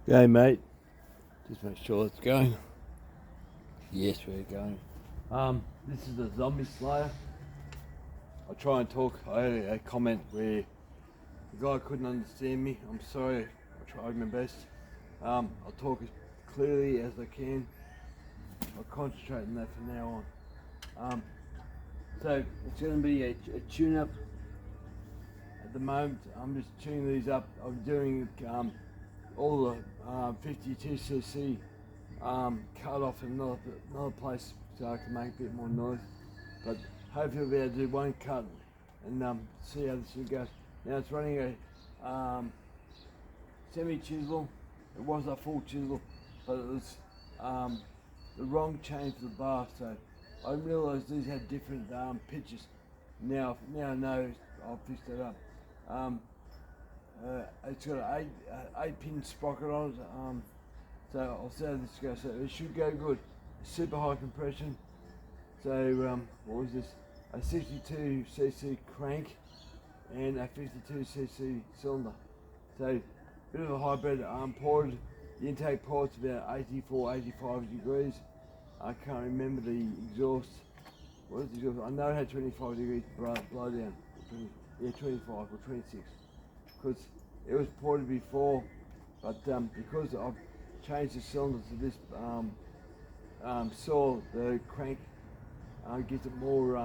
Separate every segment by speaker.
Speaker 1: Go, mate. Just make sure it's going. Yes, we're going. This is the Zombie Slayer. I try and talk. I had a comment where the guy couldn't understand me. I'm sorry. I tried my best. I'll talk as clearly as I can. I'll concentrate on that from now on. So it's going to be a tune-up. At the moment, I'm just tuning these up. I'm doing all the 52cc cut off in another place so I can make a bit more noise. But hopefully I'll be able to do one cut and see how this goes. Now it's running a semi-chisel. It was a full chisel, but it was the wrong chain for the bar, so I realised these had different pitches. Now I know I'll fix that up. It's got an 8-pin sprocket on it, so I'll see how this goes. So it should go good. Super high compression. So what was this? A 62cc crank and a 52cc cylinder. So bit of a hybrid. Poured. The intake port's about 84, 85 degrees. I can't remember the exhaust. What is the exhaust? I know it had 25 degrees blow down. 25 or 26. Because it was ported before, but because I've changed the cylinder to this saw, the crank gives it more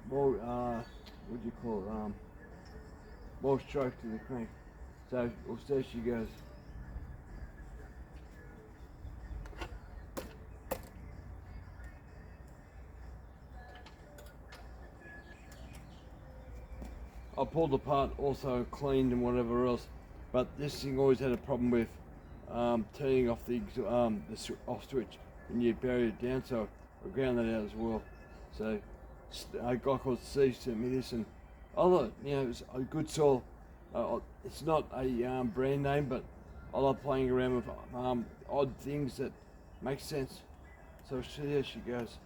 Speaker 1: what do you call it? More stroke to the crank. So we'll see how she goes. I pulled apart, also cleaned and whatever else, but this thing always had a problem with turning off the off switch when you bury it down, so I ground that out as well. So a guy called Steve sent me this, and I thought, it's a good saw. It's not a brand name, but I love playing around with odd things that make sense. So see how she goes.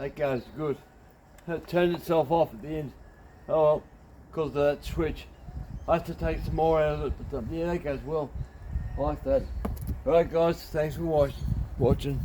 Speaker 1: That goes good. It turned itself off at the end. Oh well, because of that switch. I have to take some more out of it, but yeah, that goes well. I like that. Alright guys, thanks for watching.